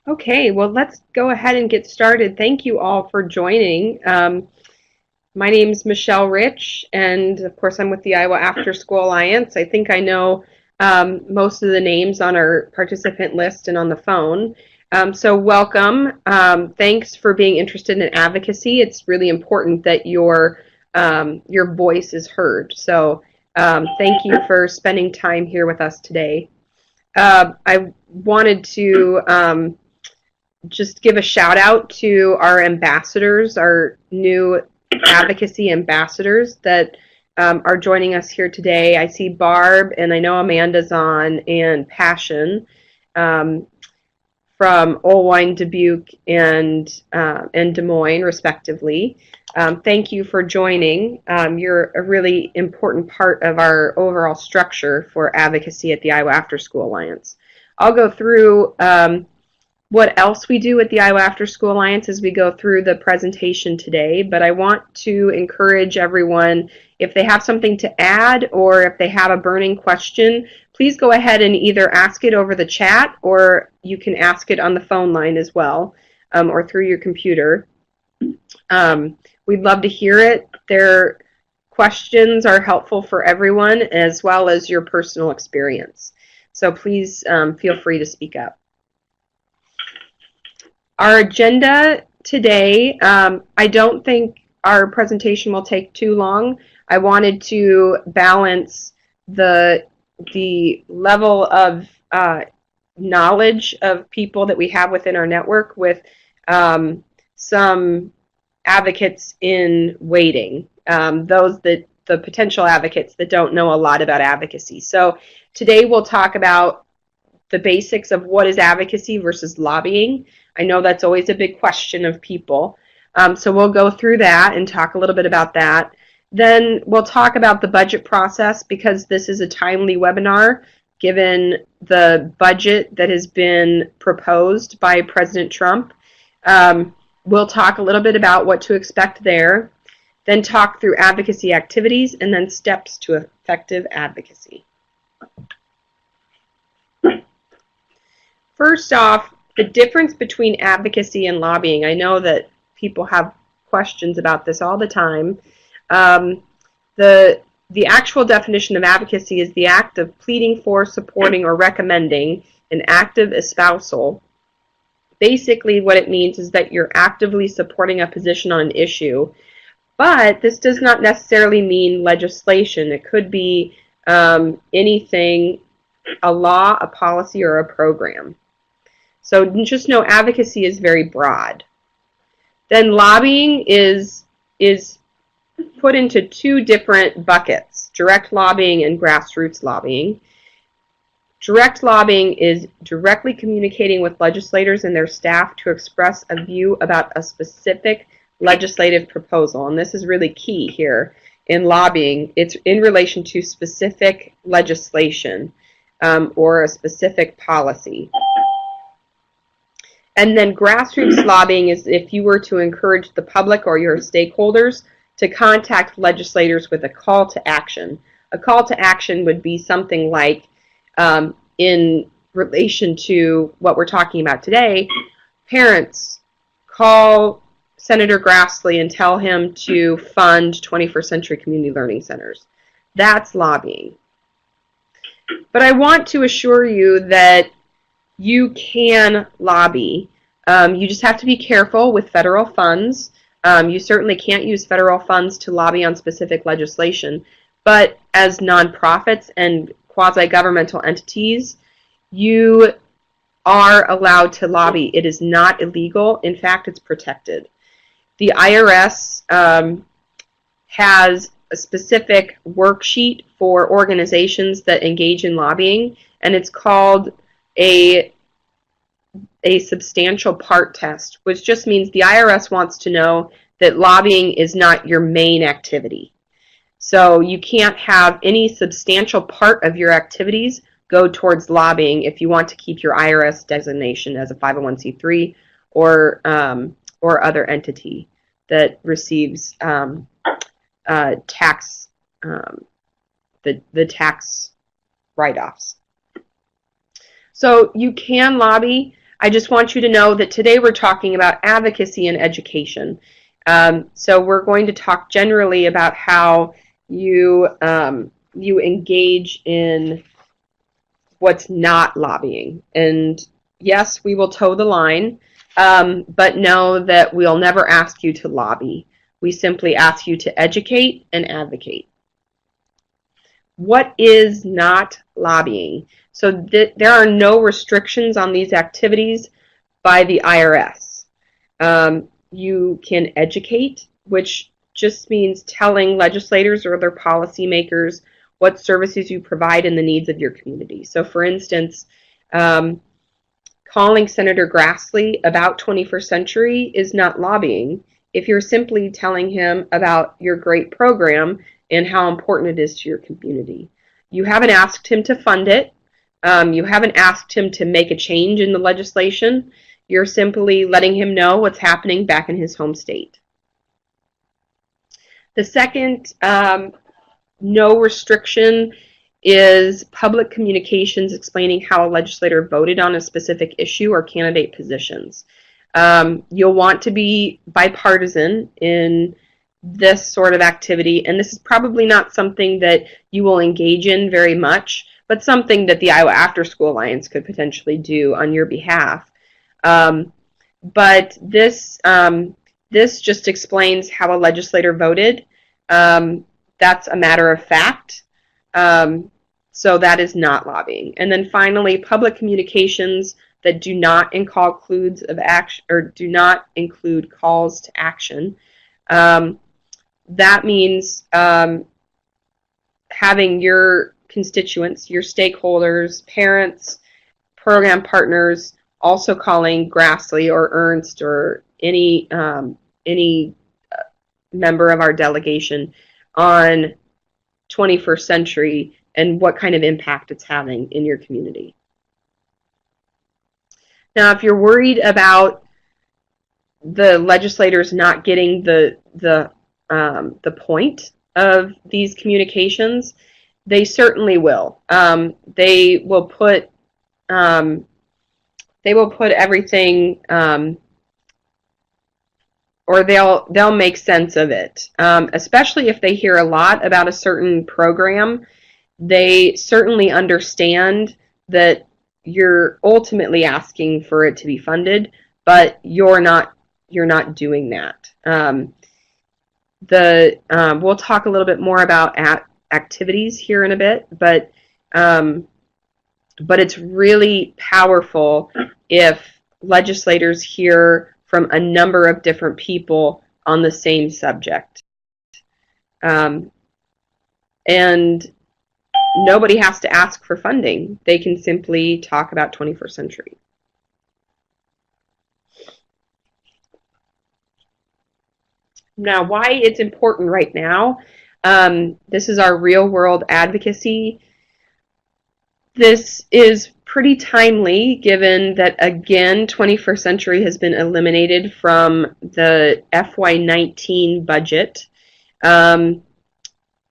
Okay, well, let's go ahead and get started. Thank you all for joining. My name's Michelle Rich, and of course, I'm with the Iowa Afterschool Alliance. I think I know most of the names on our participant list and on the phone. So welcome. Thanks for being interested in advocacy. It's really important that your voice is heard. So thank you for spending time here with us today. I wanted to just give a shout out to our ambassadors, our new advocacy ambassadors that are joining us here today. I see Barb, and I know Amanda's on, and Passion from Olwine, Dubuque, and Des Moines, respectively. Thank you for joining. You're a really important part of our overall structure for advocacy at the Iowa Afterschool Alliance. I'll go through what else we do at the Iowa Afterschool Alliance as we go through the presentation today, but I want to encourage everyone, if they have something to add or if they have a burning question, please go ahead and either ask it over the chat or you can ask it on the phone line as well, or through your computer. We'd love to hear it. Their questions are helpful for everyone as well as your personal experience. So please feel free to speak up. Our agenda today, I don't think our presentation will take too long. I wanted to balance the level of knowledge of people that we have within our network with some advocates in waiting, the potential advocates that don't know a lot about advocacy. So today we'll talk about the basics of what is advocacy versus lobbying. I know that's always a big question of people. So we'll go through that and talk a little bit about that. Then we'll talk about the budget process because this is a timely webinar given the budget that has been proposed by President Trump. We'll talk a little bit about what to expect there, then talk through advocacy activities, and then steps to effective advocacy. First off, the difference between advocacy and lobbying. I know that people have questions about this all the time. The actual definition of advocacy is the act of pleading for, supporting, or recommending an active espousal. Basically, what it means is that you're actively supporting a position on an issue, but this does not necessarily mean legislation. It could be anything, a law, a policy, or a program. So just know advocacy is very broad. Then lobbying is put into two different buckets, direct lobbying and grassroots lobbying. Direct lobbying is directly communicating with legislators and their staff to express a view about a specific legislative proposal. And this is really key here in lobbying. It's in relation to specific legislation or a specific policy. And then grassroots lobbying is if you were to encourage the public or your stakeholders to contact legislators with a call to action. A call to action would be something like, in relation to what we're talking about today, parents, call Senator Grassley and tell him to fund 21st Century Community Learning Centers. That's lobbying. But I want to assure you that you can lobby. You just have to be careful with federal funds. You certainly can't use federal funds to lobby on specific legislation. But as nonprofits and quasi-governmental entities, you are allowed to lobby. It is not illegal. In fact, it's protected. The IRS has a specific worksheet for organizations that engage in lobbying, and it's called a substantial part test, which just means the IRS wants to know that lobbying is not your main activity. So you can't have any substantial part of your activities go towards lobbying if you want to keep your IRS designation as a 501c3 or other entity that receives tax the tax write-offs. So you can lobby. I just want you to know that today we're talking about advocacy and education. So we're going to talk generally about how you engage in what's not lobbying. And yes, we will toe the line, but know that we'll never ask you to lobby. We simply ask you to educate and advocate. What is not lobbying? So there are no restrictions on these activities by the IRS. You can educate, which just means telling legislators or other policymakers what services you provide and the needs of your community. So for instance, calling Senator Grassley about 21st Century is not lobbying if you're simply telling him about your great program and how important it is to your community. You haven't asked him to fund it. You haven't asked him to make a change in the legislation. You're simply letting him know what's happening back in his home state. The second no restriction is public communications explaining how a legislator voted on a specific issue or candidate positions. You'll want to be bipartisan in this sort of activity, and this is probably not something that you will engage in very much, but something that the Iowa Afterschool Alliance could potentially do on your behalf. But this just explains how a legislator voted. That's a matter of fact. So that is not lobbying. And then finally, public communications that do not include calls to action. That means having your constituents, your stakeholders, parents, program partners, also calling Grassley or Ernst or any member of our delegation on 21st Century and what kind of impact it's having in your community. Now, if you're worried about the legislators not getting the point of these communications, they certainly will. They will put everything, or they'll make sense of it. Especially if they hear a lot about a certain program, they certainly understand that you're ultimately asking for it to be funded, but you're not doing that. We'll talk a little bit more about activities here in a bit, but it's really powerful if legislators hear from a number of different people on the same subject. And nobody has to ask for funding. They can simply talk about 21st Century. Now, why it's important right now, this is our real-world advocacy. This is pretty timely given that, again, 21st Century has been eliminated from the FY19 budget.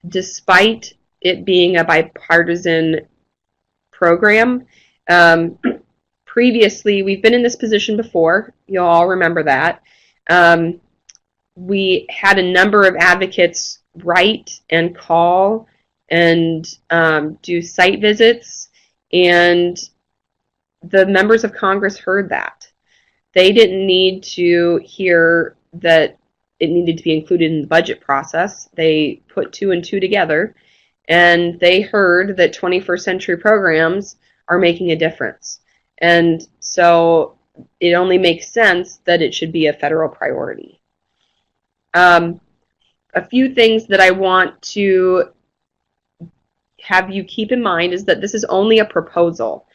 Despite it being a bipartisan program, previously, we've been in this position before. You'll all remember that. We had a number of advocates write and call and do site visits, and the members of Congress heard that. They didn't need to hear that it needed to be included in the budget process. They put two and two together, and they heard that 21st Century programs are making a difference. And so it only makes sense that it should be a federal priority. A few things that I want to have you keep in mind is that this is only a proposal,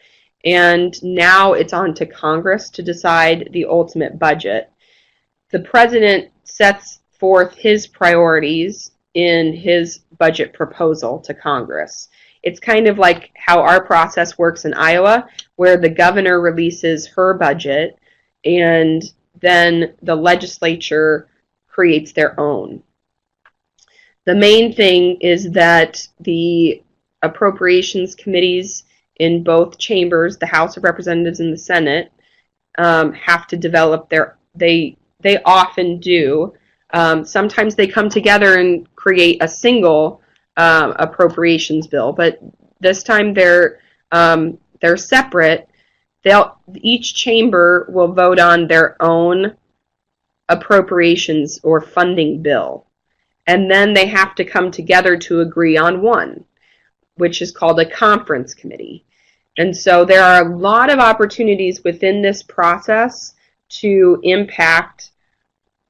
and now it's on to Congress to decide the ultimate budget. The president sets forth his priorities in his budget proposal to Congress. It's kind of like how our process works in Iowa, where the governor releases her budget and then the legislature creates their own. The main thing is that the appropriations committees in both chambers, the House of Representatives and the Senate, have to develop they often do. Sometimes they come together and create a single appropriations bill, but this time they're separate. Each chamber will vote on their own appropriations or funding bill, and then they have to come together to agree on one, which is called a conference committee. And so there are a lot of opportunities within this process to impact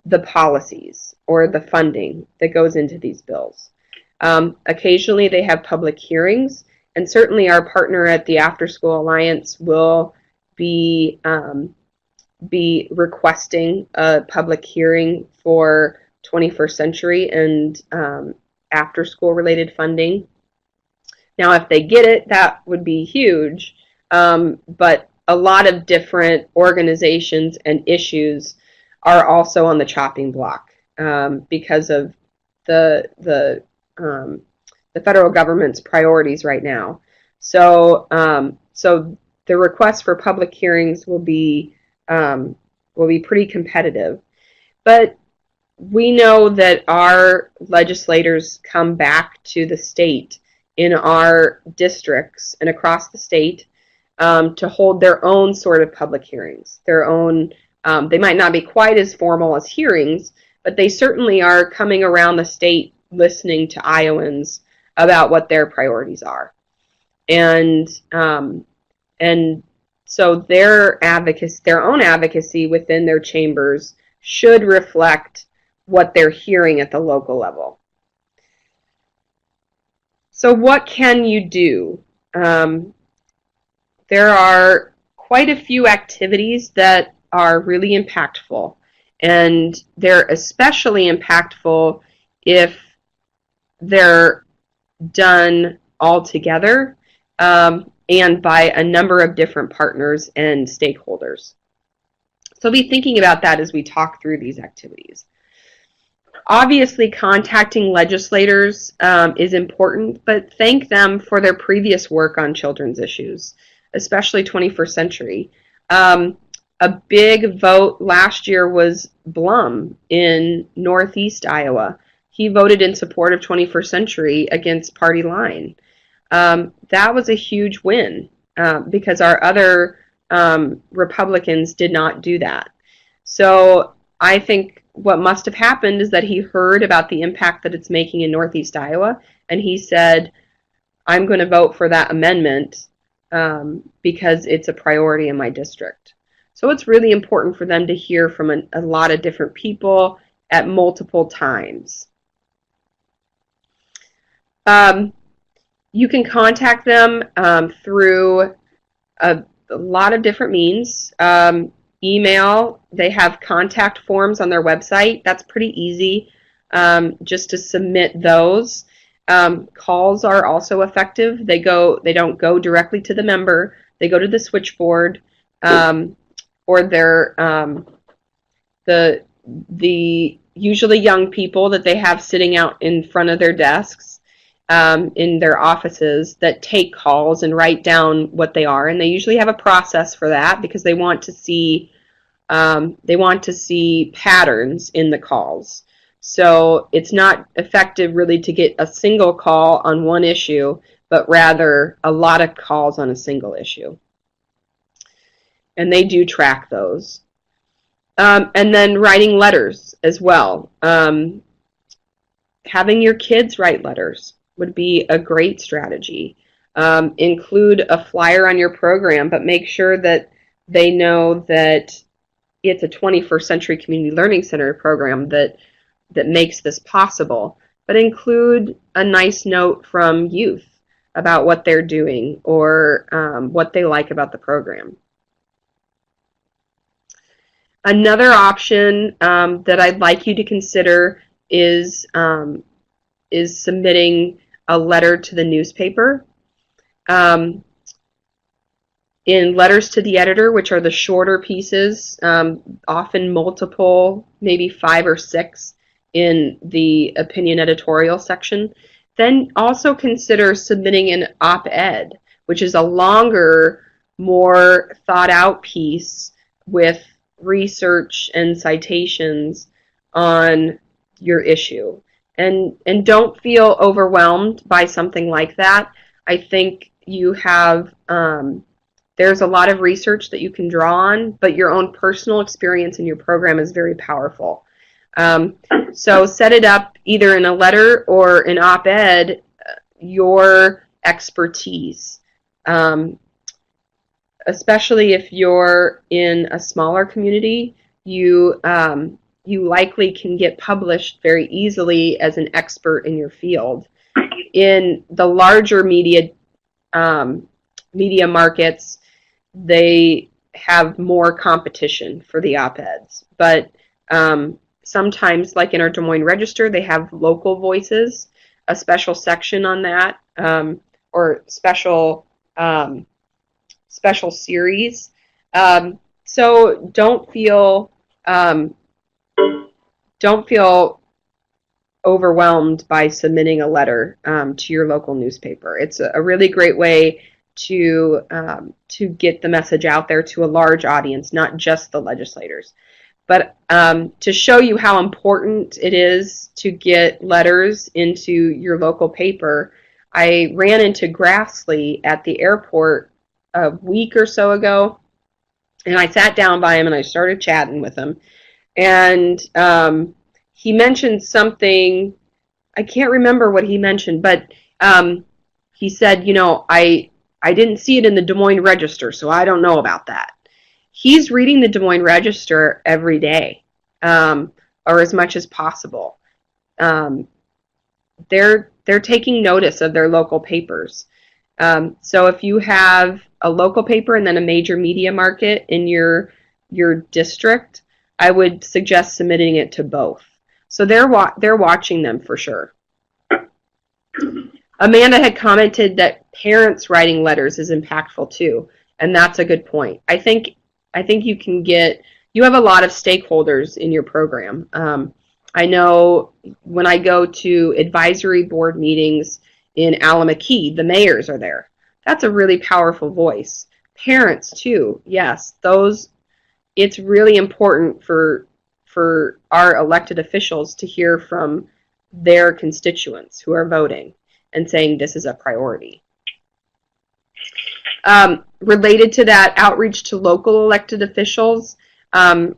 the policies or the funding that goes into these bills. Occasionally they have public hearings, and certainly our partner at the Afterschool Alliance will be requesting a public hearing for 21st century and after school related funding. Now, if they get it, that would be huge, but a lot of different organizations and issues are also on the chopping block because of the federal government's priorities right now. So, so the request for public hearings will be pretty competitive, but we know that our legislators come back to the state in our districts and across the state to hold their own sort of public hearings. Their own, they might not be quite as formal as hearings, but they certainly are coming around the state listening to Iowans about what their priorities are. And so their advocacy, their own advocacy within their chambers should reflect what they're hearing at the local level. So what can you do? There are quite a few activities that are really impactful, and they're especially impactful if they're done all together and by a number of different partners and stakeholders. So be thinking about that as we talk through these activities. Obviously, contacting legislators is important, but thank them for their previous work on children's issues, especially 21st century. A big vote last year was Blum in Northeast Iowa. He voted in support of 21st century against party line. That was a huge win because our other Republicans did not do that. So I think what must have happened is that he heard about the impact that it's making in Northeast Iowa, and he said, I'm going to vote for that amendment because it's a priority in my district. So it's really important for them to hear from a lot of different people at multiple times. You can contact them through a lot of different means. Email, they have contact forms on their website. That's pretty easy just to submit those. Calls are also effective. They don't go directly to the member. They go to the switchboard or their the usually young people that they have sitting out in front of their desks in their offices that take calls and write down what they are, and they usually have a process for that because they want to see patterns in the calls. So it's not effective really to get a single call on one issue, but rather a lot of calls on a single issue. And they do track those. And then writing letters as well. Having your kids write letters would be a great strategy. Include a flyer on your program, but make sure that they know that it's a 21st Century Community Learning Center program that makes this possible. But include a nice note from youth about what they're doing or what they like about the program. Another option that I'd like you to consider is submitting a letter to the newspaper. In letters to the editor, which are the shorter pieces, often multiple, maybe 5 or 6 in the opinion editorial section, then also consider submitting an op-ed, which is a longer, more thought out piece with research and citations on your issue. And don't feel overwhelmed by something like that. I think you have there's a lot of research that you can draw on, but your own personal experience in your program is very powerful. So set it up either in a letter or an op-ed, your expertise. Especially if you're in a smaller community, you likely can get published very easily as an expert in your field. In the larger media markets, they have more competition for the op-eds. But sometimes, like in our Des Moines Register, they have local voices, a special section on that, or special series. So don't feel overwhelmed by submitting a letter to your local newspaper. It's a really great way to get the message out there to a large audience, not just the legislators. But to show you how important it is to get letters into your local paper, I ran into Grassley at the airport a week or so ago, and I sat down by him and I started chatting with him. And he mentioned something, I can't remember what he mentioned, but he said, I didn't see it in the Des Moines Register, so I don't know about that. He's reading the Des Moines Register every day, or as much as possible. They're taking notice of their local papers. So if you have a local paper and then a major media market in your district, I would suggest submitting it to both. So they're watching them for sure. Amanda had commented that parents writing letters is impactful too, and that's a good point. I think you have a lot of stakeholders in your program. I know when I go to advisory board meetings in Allamakee, the mayors are there. That's a really powerful voice. Parents too, yes. It's really important for our elected officials to hear from their constituents who are voting and saying this is a priority. Related to that, outreach to local elected officials,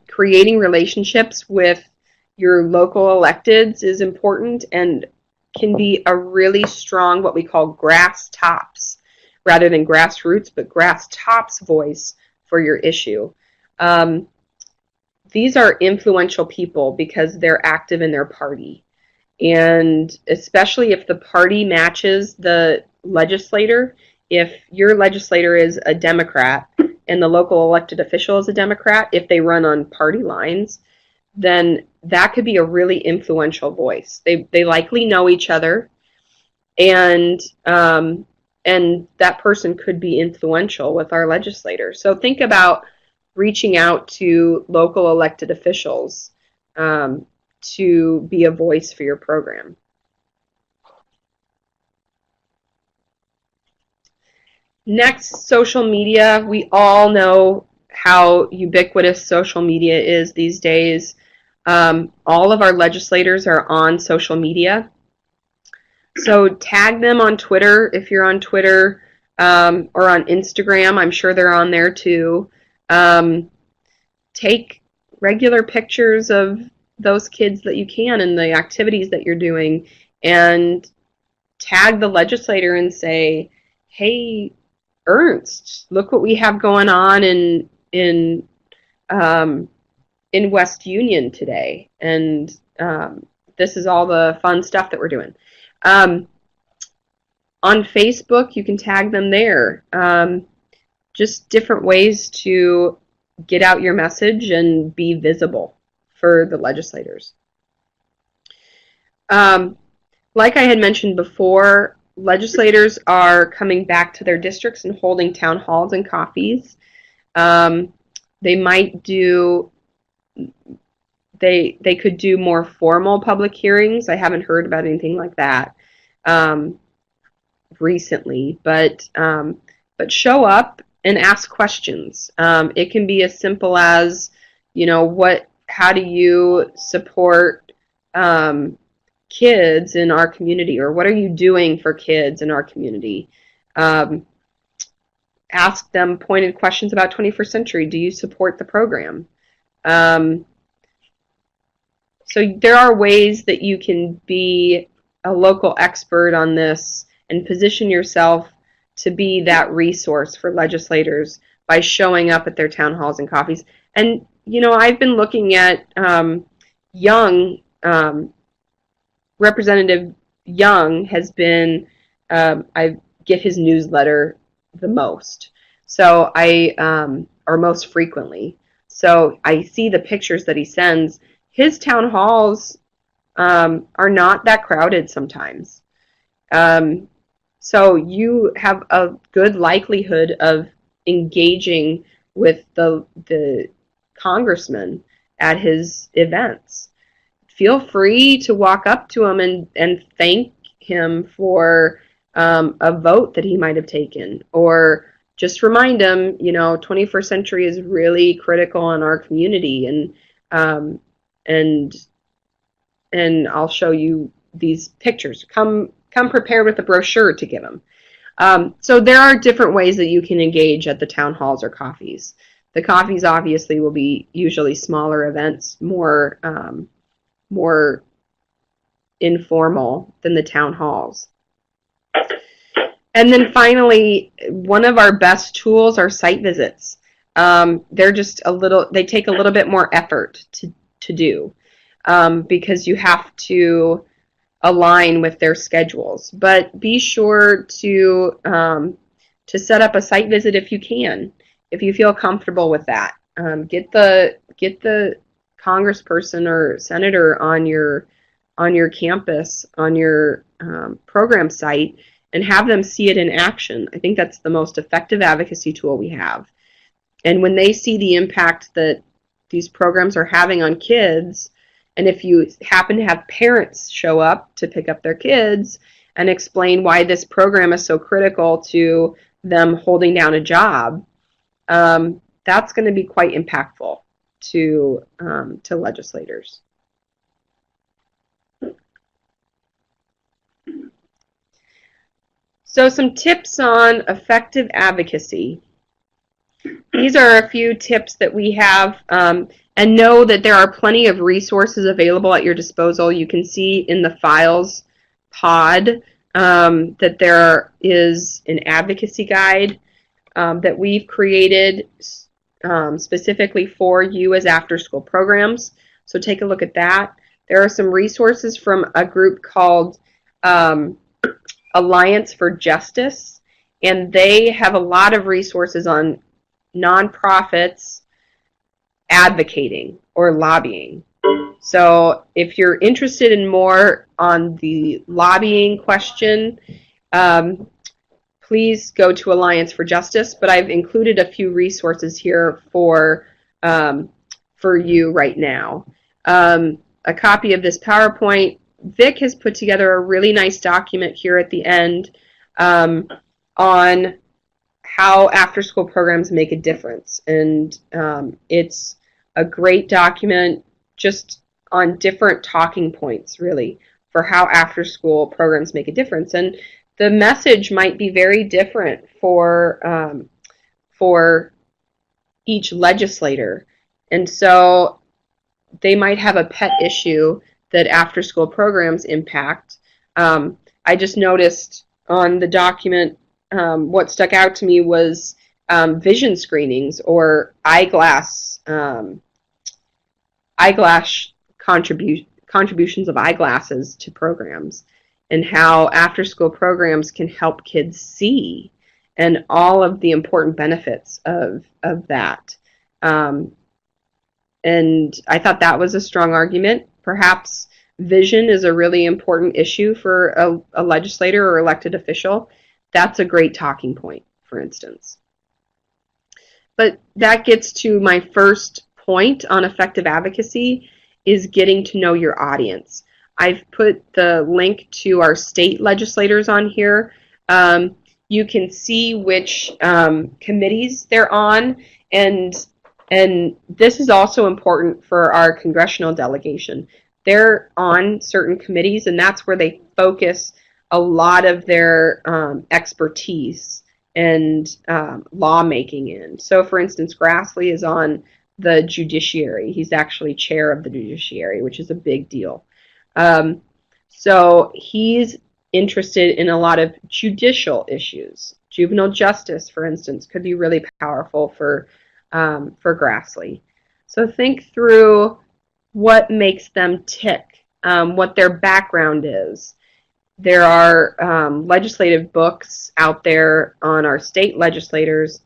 creating relationships with your local electeds is important and can be a really strong, what we call grass tops, rather than grassroots, but grass tops voice for your issue. These are influential people because they're active in their party. And especially if the party matches the legislator, if your legislator is a Democrat and the local elected official is a Democrat, if they run on party lines, then that could be a really influential voice. They likely know each other, and that person could be influential with our legislators. So think about reaching out to local elected officials to be a voice for your program. Next, social media. We all know how ubiquitous social media is these days. All of our legislators are on social media. So tag them on Twitter if you're on Twitter, or on Instagram. I'm sure they're on there too. Take regular pictures of those kids that you can and the activities that you're doing, and tag the legislator and say, hey, Ernst, look what we have going on in West Union today, and this is all the fun stuff that we're doing. On Facebook, you can tag them there. Just different ways to get out your message and be visible for the legislators. Like I had mentioned before, legislators are coming back to their districts and holding town halls and coffees. They might do, they could do more formal public hearings. I haven't heard about anything like that recently, but show up and ask questions. It can be as simple as, how do you support kids in our community, or what are you doing for kids in our community? Ask them pointed questions about 21st century. Do you support the program? So there are ways that you can be a local expert on this and position yourself to be that resource for legislators by showing up at their town halls and coffees. And, I've been looking at Young, Representative Young has been, I get his newsletter the most. So or most frequently. So I see the pictures that he sends. His town halls are not that crowded sometimes. So you have a good likelihood of engaging with the congressman at his events. Feel free to walk up to him and thank him for a vote that he might have taken, or just remind him, 21st century is really critical in our community, and I'll show you these pictures. Come prepared with a brochure to give him. So there are different ways that you can engage at the town halls or coffees. The coffees obviously will be usually smaller events, more informal than the town halls. And then finally, one of our best tools are site visits. They take a little bit more effort to do because you have to align with their schedules. But be sure to set up a site visit if you can, if you feel comfortable with that. Get the congressperson or senator on your campus, on your program site, and have them see it in action. I think that's the most effective advocacy tool we have. And when they see the impact that these programs are having on kids, and if you happen to have parents show up to pick up their kids and explain why this program is so critical to them holding down a job, that's going to be quite impactful to legislators. So some tips on effective advocacy. These are a few tips that we have, and know that there are plenty of resources available at your disposal. You can see in the files pod that there is an advocacy guide that we've created specifically for you as after-school programs. So take a look at that. There are some resources from a group called Alliance for Justice, and they have a lot of resources on nonprofits advocating or lobbying. So if you're interested in more on the lobbying question, please go to Alliance for Justice, but I've included a few resources here for you right now. A copy of this PowerPoint. Vic has put together a really nice document here at the end on how after-school programs make a difference. And it's a great document just on different talking points, really, for how after-school programs make a difference. And the message might be very different for each legislator. And so they might have a pet issue that after-school programs impact. I just noticed on the document, what stuck out to me was vision screenings or eyeglass contributions of eyeglasses to programs, and how after-school programs can help kids see, and all of the important benefits of that. And I thought that was a strong argument. Perhaps vision is a really important issue for a legislator or elected official. That's a great talking point, for instance. But that gets to my first point on effective advocacy, is getting to know your audience. I've put the link to our state legislators on here. You can see which committees they're on, and this is also important for our congressional delegation. They're on certain committees, and that's where they focus a lot of their expertise and lawmaking in. So, for instance, Grassley is on the judiciary. He's actually chair of the judiciary, which is a big deal. So he's interested in a lot of judicial issues. Juvenile justice, for instance, could be really powerful for Grassley. So think through what makes them tick, what their background is. There are legislative books out there on our state legislators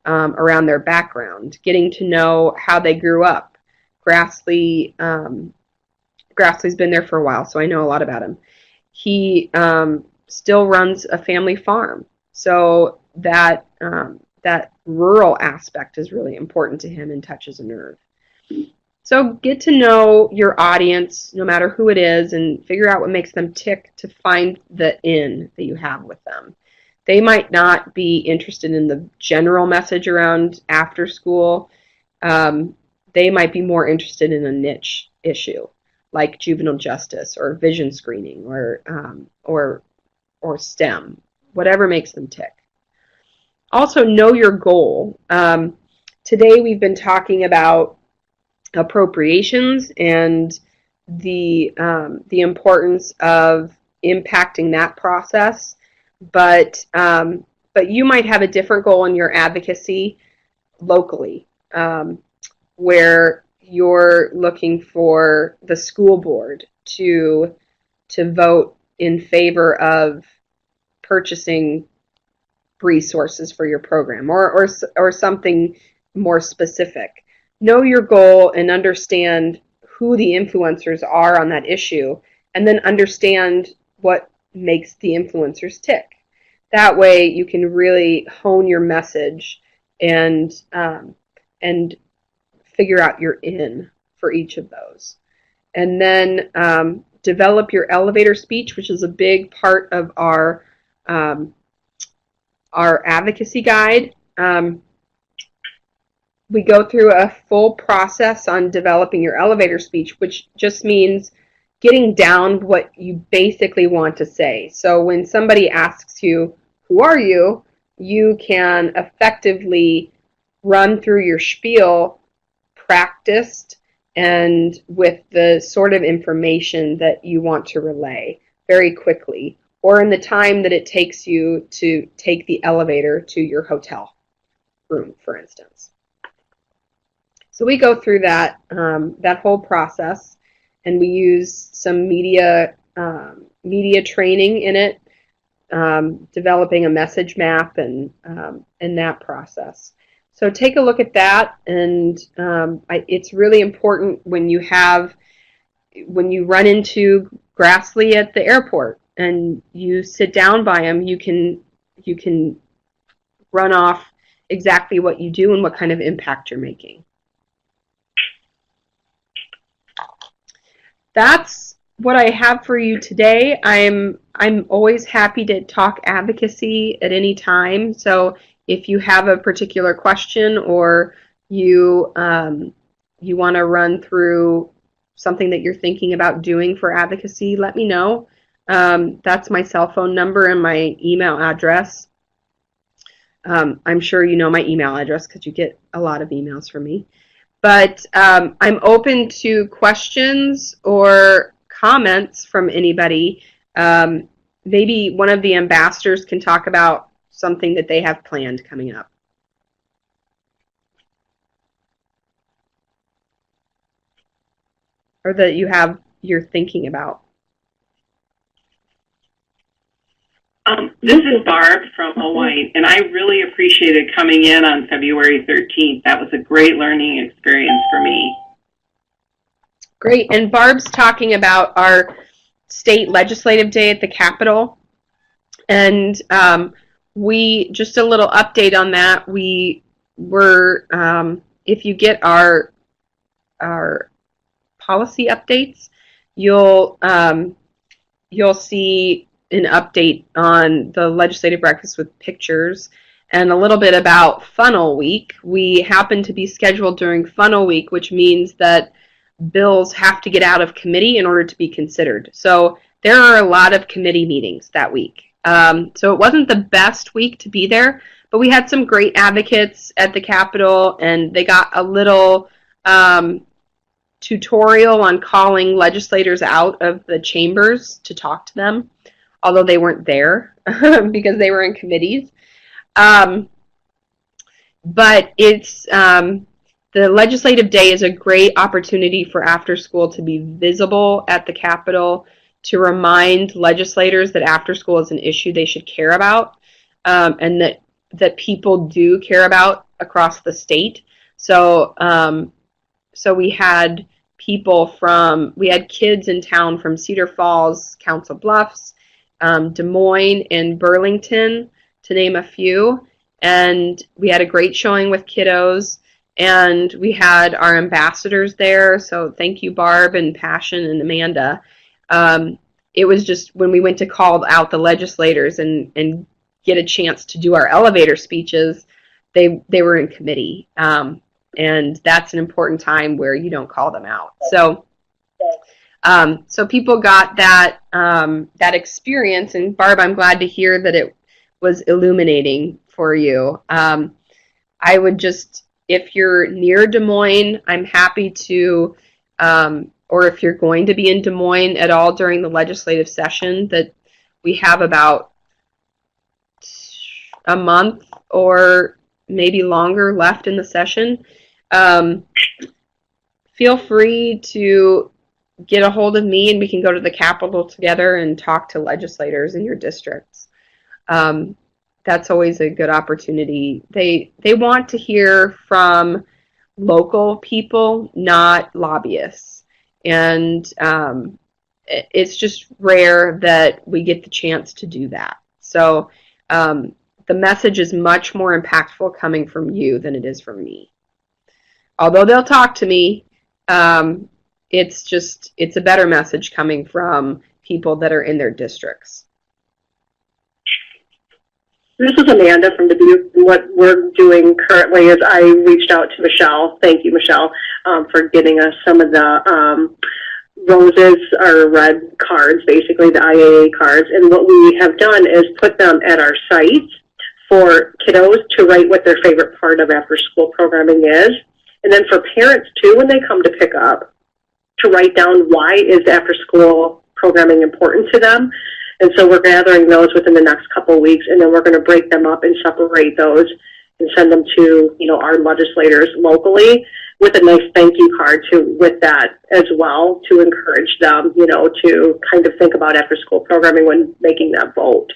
around their background, getting to know how they grew up. Grassley's been there for a while, so I know a lot about him. He still runs a family farm, so that rural aspect is really important to him and touches a nerve. So get to know your audience, no matter who it is, and figure out what makes them tick to find the in that you have with them. They might not be interested in the general message around after school. They might be more interested in a niche issue, like juvenile justice or vision screening or STEM, whatever makes them tick. Also, know your goal. Today we've been talking about appropriations and the importance of impacting that process, but you might have a different goal in your advocacy locally, where you're looking for the school board to vote in favor of purchasing resources for your program or something more specific. Know your goal and understand who the influencers are on that issue, and then understand what makes the influencers tick. That way you can really hone your message and figure out your in for each of those. And then develop your elevator speech, which is a big part of our advocacy guide. We go through a full process on developing your elevator speech, which just means getting down what you basically want to say. So when somebody asks you, who are you, you can effectively run through your spiel practiced and with the sort of information that you want to relay very quickly, or in the time that it takes you to take the elevator to your hotel room, for instance. So we go through that whole process, and we use some media training in it, developing a message map and that process. So take a look at that, and it's really important when you run into Grassley at the airport and you sit down by him, you can run off exactly what you do and what kind of impact you're making. That's what I have for you today. I'm always happy to talk advocacy at any time. So if you have a particular question or you want to run through something that you're thinking about doing for advocacy, let me know. That's my cell phone number and my email address. I'm sure you know my email address because you get a lot of emails from me. But I'm open to questions or comments from anybody. Maybe one of the ambassadors can talk about something that they have planned coming up. Or that you're thinking about. This is Barb from Hawaii, and I really appreciated coming in on February 13th. That was a great learning experience for me. Great, and Barb's talking about our state legislative day at the Capitol, and just a little update on that. If you get our policy updates, you'll see an update on the legislative breakfast with pictures and a little bit about funnel week. We happen to be scheduled during funnel week, which means that bills have to get out of committee in order to be considered. So there are a lot of committee meetings that week. So it wasn't the best week to be there, but we had some great advocates at the Capitol, and they got a little tutorial on calling legislators out of the chambers to talk to them, although they weren't there because they were in committees. But it's the legislative day is a great opportunity for after school to be visible at the Capitol, to remind legislators that after school is an issue they should care about, and that people do care about across the state. So so we had kids in town from Cedar Falls, Council Bluffs, Des Moines, and Burlington, to name a few. And we had a great showing with kiddos, and we had our ambassadors there. So thank you, Barb and Passion and Amanda. It was just when we went to call out the legislators and get a chance to do our elevator speeches, they were in committee. And that's an important time where you don't call them out. So people got that experience, and Barb, I'm glad to hear that it was illuminating for you. I would just, if you're near Des Moines, I'm happy to, or if you're going to be in Des Moines at all during the legislative session, that we have about a month or maybe longer left in the session. Feel free to get a hold of me, and we can go to the Capitol together and talk to legislators in your districts. That's always a good opportunity. They want to hear from local people, not lobbyists. And it's just rare that we get the chance to do that. So the message is much more impactful coming from you than it is from me. Although they'll talk to me, it's a better message coming from people that are in their districts. This is Amanda from Dubuque. What we're doing currently is I reached out to Michelle. Thank you, Michelle, for getting us some of the roses or red cards, basically the IAA cards. And what we have done is put them at our site for kiddos to write what their favorite part of after-school programming is. And then for parents, too, when they come to pick up, to write down why is after-school programming important to them. And so we're gathering those within the next couple of weeks, and then we're going to break them up and separate those and send them to, our legislators locally with a nice thank you card with that as well, to encourage them, to kind of think about after-school programming when making that vote.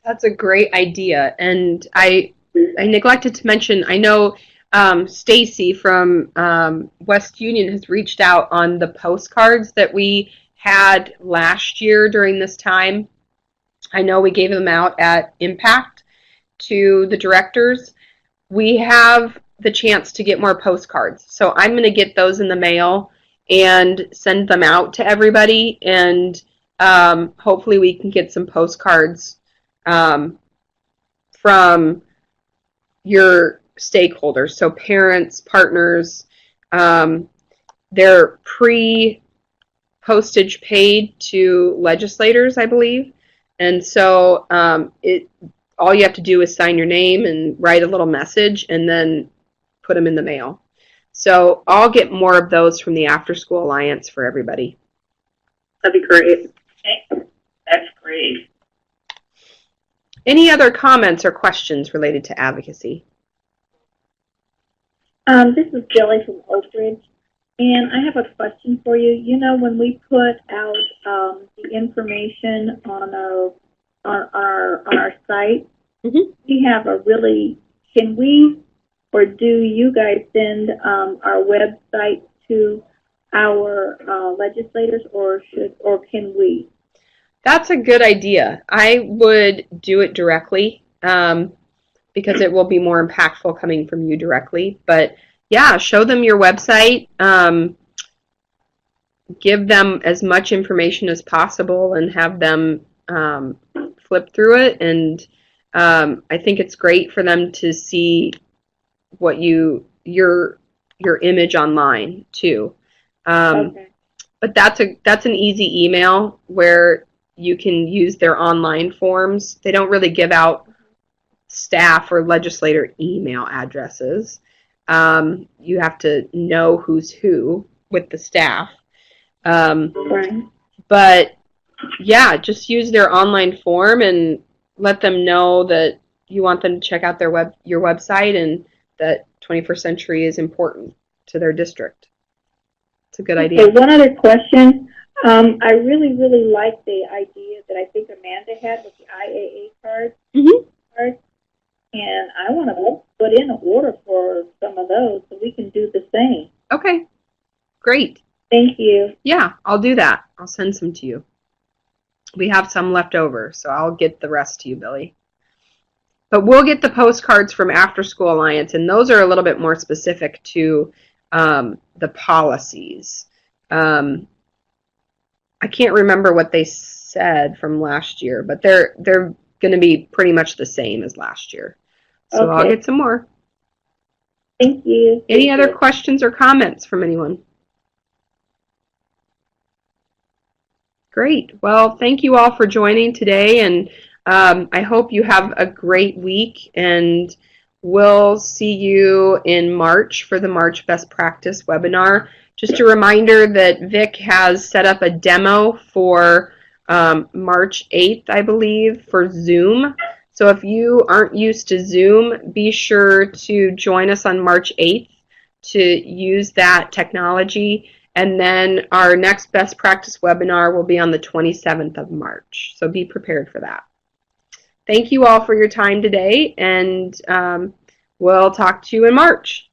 That's a great idea. And I neglected to mention, I know Stacy from West Union has reached out on the postcards that we had last year during this time. I know we gave them out at Impact to the directors. We have the chance to get more postcards. So I'm going to get those in the mail and send them out to everybody. And hopefully we can get some postcards from your stakeholders. So parents, partners, they're postage paid to legislators, I believe. And so all you have to do is sign your name and write a little message and then put them in the mail. So I'll get more of those from the After School Alliance for everybody. That'd be great. That's great. Any other comments or questions related to advocacy? This is Jelly from Oak Ridge. And I have a question for you. When we put out the information on our site, Mm-hmm. we have can we, or do you guys send our website to our legislators, or can we? That's a good idea. I would do it directly because it will be more impactful coming from you directly. But yeah, show them your website, give them as much information as possible, and have them flip through it, and I think it's great for them to see what your image online too. Okay. But that's an easy email where you can use their online forms. They don't really give out staff or legislator email addresses. You have to know who's who with the staff. Right. But yeah, just use their online form and let them know that you want them to check out your website, and that 21st Century is important to their district. It's a good idea. Okay, one other question. I really, really like the idea that I think Amanda had with the IAA card. Mm-hmm. And I want to put in an order for some of those so we can do the same. Okay, great. Thank you. Yeah, I'll do that. I'll send some to you. We have some left over, so I'll get the rest to you, Billy. But we'll get the postcards from Afterschool Alliance, and those are a little bit more specific to the policies. I can't remember what they said from last year, but they're going to be pretty much the same as last year. So Okay. I'll get some more. Thank you. Any other questions or comments from anyone? Great. Well, thank you all for joining today, and I hope you have a great week, and we'll see you in March for the March Best Practice webinar. Just a reminder that Vic has set up a demo for March 8th, I believe, for Zoom. So if you aren't used to Zoom, be sure to join us on March 8th to use that technology. And then our next Best Practice webinar will be on the 27th of March. So be prepared for that. Thank you all for your time today, and we'll talk to you in March.